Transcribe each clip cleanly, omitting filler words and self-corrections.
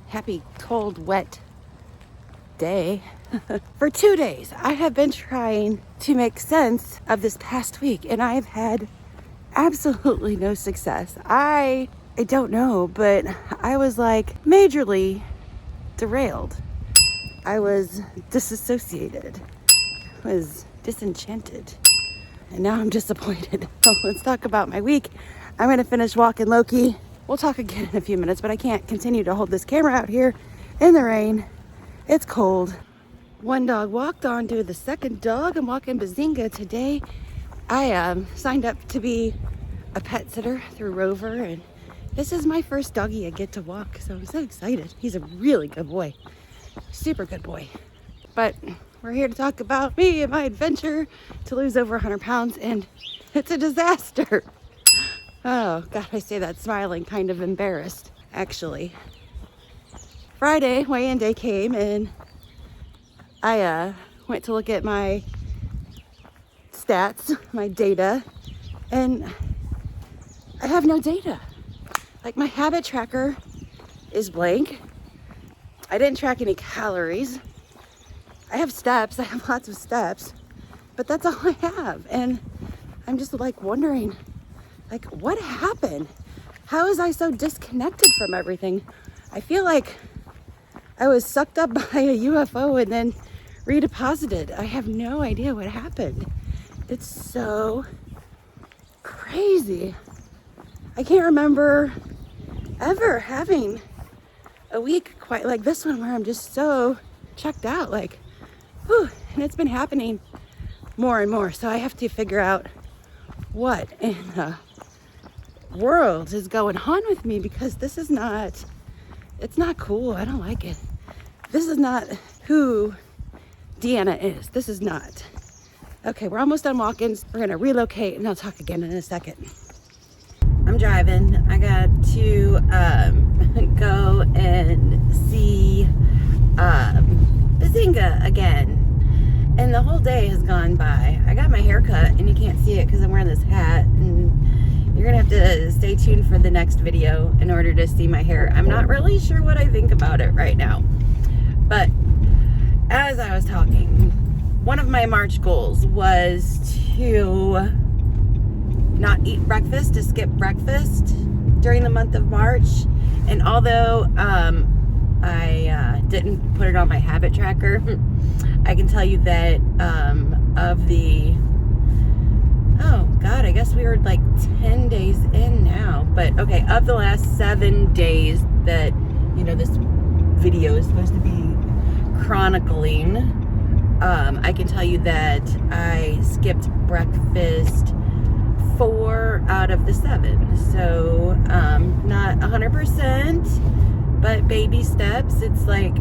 happy, cold, wet day. For 2 days, I have been trying to make sense of this past week, and I've had absolutely no success. I don't know, but I was like majorly derailed. I was disassociated. I was disenchanted. And now I'm disappointed. So let's talk about my week. I'm gonna finish walking Loki. We'll talk again in a few minutes, but I can't continue to hold this camera out here in the rain. It's cold. One dog walked on to the second dog. I'm walking Bazinga today. I signed up to be a pet sitter through Rover, and this is my first doggy I get to walk, so I'm so excited. He's a really good boy, super good boy. But we're here to talk about me and my adventure to lose over 100 pounds, and it's a disaster. Oh God, I say that smiling, kind of embarrassed, actually. Friday, weigh-in day came, and I went to look at my stats, my data, and I have no data. Like, my habit tracker is blank. I didn't track any calories. I have steps, I have lots of steps, but that's all I have. And I'm just like wondering, like, what happened? How was I so disconnected from everything? I feel like I was sucked up by a UFO and then redeposited. I have no idea what happened. It's so crazy. I can't remember ever having a week quite like this one where I'm just so checked out, like, whew, and it's been happening more and more. So I have to figure out what in the world is going on with me, because this is not, it's not cool. I don't like it. This is not who Deanna is. This is not. Okay, we're almost done walking. We're gonna relocate, and I'll talk again in a second. I'm driving. I got to go and see Bazinga again. And the whole day has gone by. I got my hair cut, and you can't see it because I'm wearing this hat. And you're gonna have to stay tuned for the next video in order to see my hair. I'm not really sure what I think about it right now. But as I was talking, one of my March goals was to not eat breakfast, to skip breakfast during the month of March. And although I didn't put it on my habit tracker, I can tell you that of the, oh God, I guess we were like 10 days in now. But okay, of the last 7 days that, you know, this video is supposed to be chronicling, I can tell you that I skipped breakfast 4 out of the 7. So not 100%, but baby steps. It's like,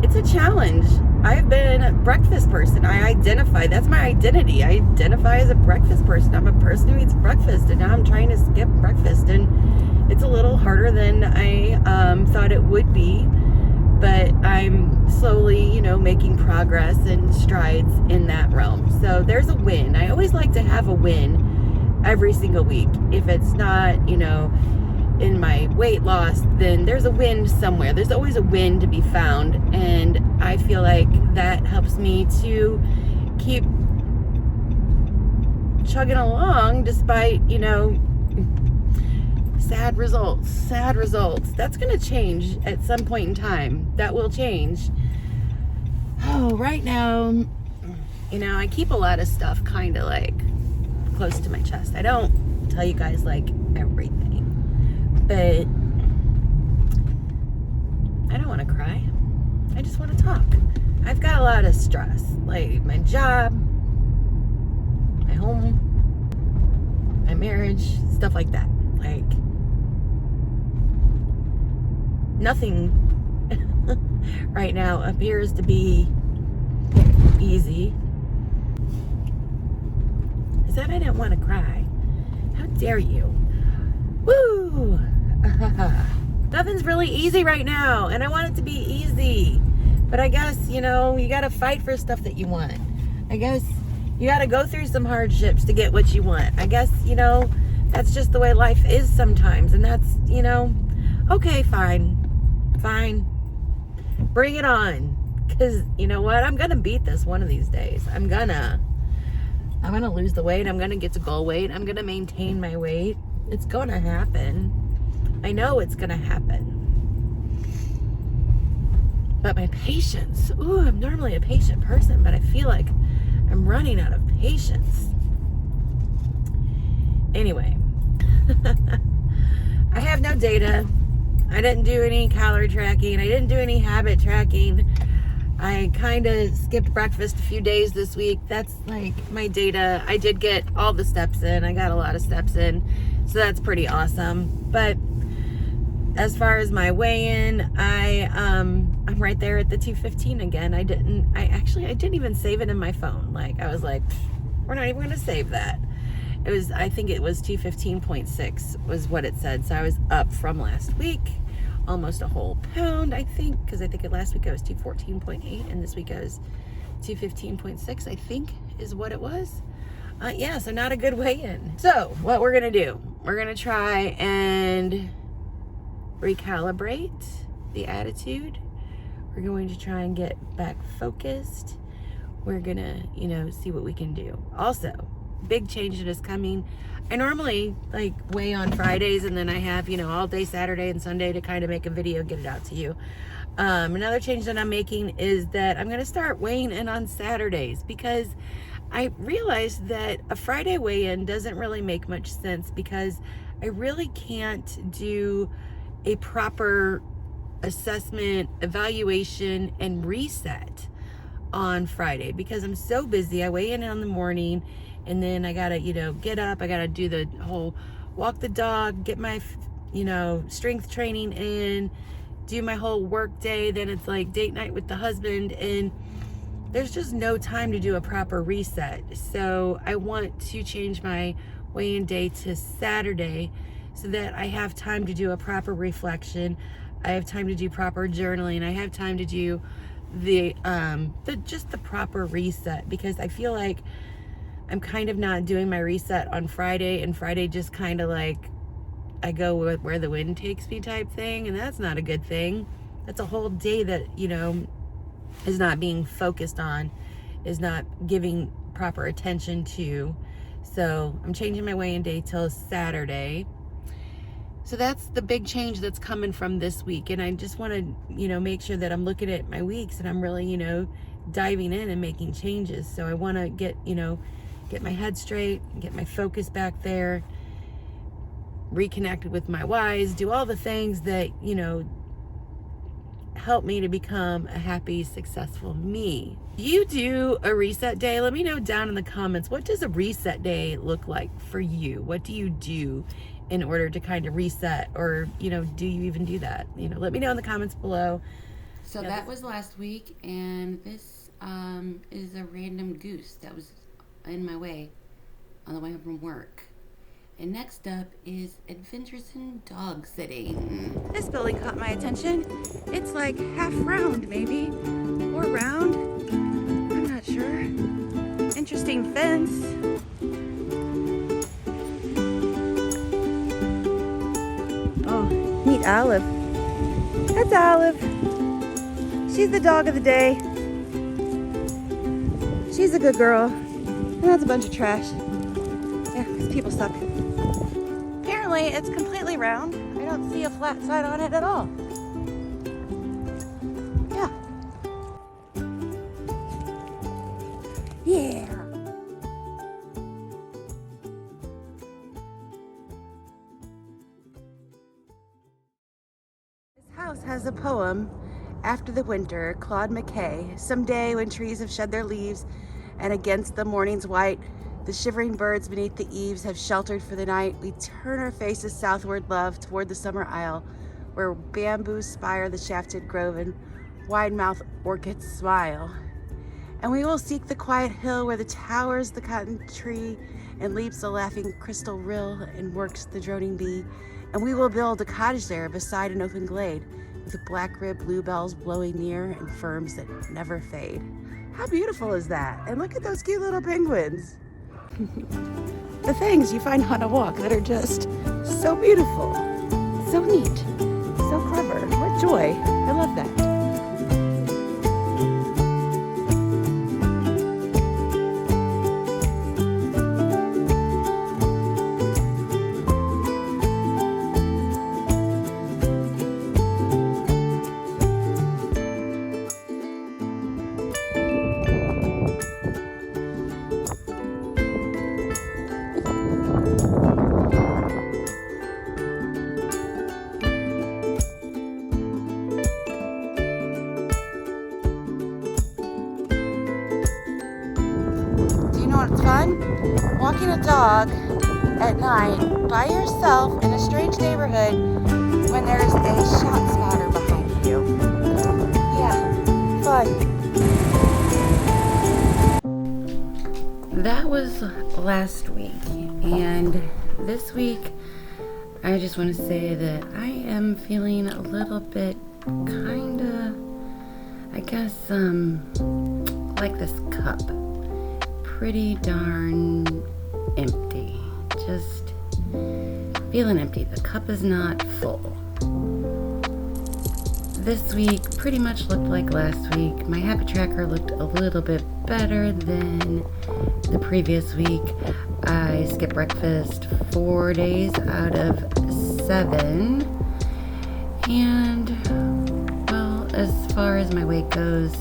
it's a challenge. I've been a breakfast person. I identify, that's my identity. I identify as a breakfast person. I'm a person who eats breakfast, and now I'm trying to skip breakfast, and it's a little harder than I thought it would be, but I'm slowly, you know, making progress and strides in that realm. So there's a win. I always like to have a win every single week. If it's not, you know, in my weight loss, then there's a win somewhere. There's always a win to be found, and I feel like that helps me to keep chugging along despite, you know, sad results. That's gonna change at some point in time. That will change. Oh, right now, you know, I keep a lot of stuff kind of like close to my chest. I don't tell you guys like everything, but I don't want to cry. I just want to talk. I've got a lot of stress, like my job, my home, my marriage, stuff like that. Like, nothing right now appears to be easy. Is that I didn't want to cry? How dare you? Woo! Nothing's really easy right now, and I want it to be easy. But I guess, you know, you gotta fight for stuff that you want. I guess you gotta go through some hardships to get what you want. I guess, you know, that's just the way life is sometimes, and that's, you know, Okay, fine. Bring it on. Because you know what? I'm gonna beat this one of these days. I'm gonna lose the weight. I'm gonna get to goal weight. I'm gonna maintain my weight. It's gonna happen. I know it's gonna happen. But my patience, I'm normally a patient person, but I feel like I'm running out of patience. Anyway, I have no data. I didn't do any calorie tracking. I didn't do any habit tracking. I kind of skipped breakfast a few days this week. That's like my data. I did get all the steps in. I got a lot of steps in, so that's pretty awesome. But as far as my weigh-in, I'm right there at the 215 again. I didn't even save it in my phone. Like, I was like, we're not even gonna save that. I think it was 215.6 was what it said. So I was up from last week, almost a whole pound, I think, because I think last week I was 214.8 and this week I was 215.6, I think is what it was. Yeah, so not a good weigh-in. So what we're gonna do, we're gonna try and recalibrate the attitude. We're going to try and get back focused. We're gonna, see what we can do. Also, big change that is coming. I normally weigh on Fridays, and then I have, all day Saturday and Sunday to kind of make a video, get it out to you. Another change that I'm making is that I'm gonna start weighing in on Saturdays, because I realized that a Friday weigh-in doesn't really make much sense, because I really can't do a proper assessment, evaluation, and reset on Friday because I'm so busy. I weigh in the morning, and then I gotta, get up. I gotta do the whole walk the dog, get my, strength training in, do my whole work day. Then it's like date night with the husband, and there's just no time to do a proper reset. So I want to change my weigh-in day to Saturday, so that I have time to do a proper reflection. I have time to do proper journaling. I have time to do the proper reset, because I feel like I'm kind of not doing my reset on Friday, and Friday just kind of like I go where the wind takes me type thing, and that's not a good thing. That's a whole day that, is not being focused on, is not giving proper attention to. So I'm changing my weigh-in day till Saturday. So that's the big change that's coming from this week. And I just want to, make sure that I'm looking at my weeks and I'm really, diving in and making changes. So I want to get my head straight, get my focus back there, reconnected with my whys, do all the things that, help me to become a happy, successful me. You do a reset day? Let me know down in the comments. What does a reset day look like for you? What do you do in order to kind of reset, or, do you even do that? Let me know in the comments below. So that was last week, and this is a random goose that was in my way on the way home from work. And next up is Adventures in Dog Sitting. This building caught my attention. It's like half round, maybe, or round. I'm not sure. Interesting fence. Oh, meet Olive. That's Olive. She's the dog of the day. She's a good girl. And that's a bunch of trash. Yeah, because people suck. Apparently, it's completely round. I don't see a flat side on it at all. Yeah. Yeah. This house has a poem after the winter, Claude McKay. Someday when trees have shed their leaves and against the morning's white, the shivering birds beneath the eaves have sheltered for the night, we turn our faces southward, love, toward the summer isle, where bamboos spire the shafted grove and wide-mouthed orchids smile. And we will seek the quiet hill where the towers the cotton tree and leaps the laughing crystal rill and works the droning bee. And we will build a cottage there beside an open glade with black-ribbed bluebells blowing near and ferns that never fade. How beautiful is that? And look at those cute little penguins. The things you find on a walk that are just so beautiful, so neat, what's fun? Walking a dog at night by yourself in a strange neighborhood when there's a shot spotter behind you. Yeah, fun. That was last week, and this week I just want to say that I am feeling a little bit kinda, I guess, like this cup. Pretty darn empty. Just feeling empty. The cup is not full. This week pretty much looked like last week. My habit tracker looked a little bit better than the previous week. I skipped breakfast 4 days out of 7. And, well, as far as my weight goes,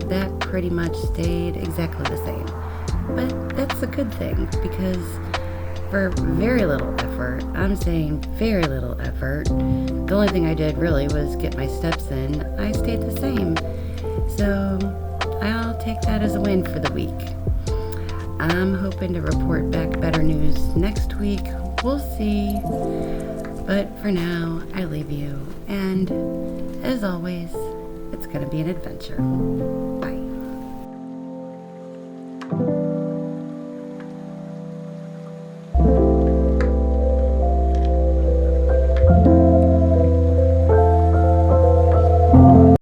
that pretty much stayed exactly the same. But that's a good thing, because for very little effort, I'm saying very little effort, the only thing I did really was get my steps in, I stayed the same. So I'll take that as a win for the week. I'm hoping to report back better news next week. We'll see. But for now, I leave you. And as always, it's going to be an adventure.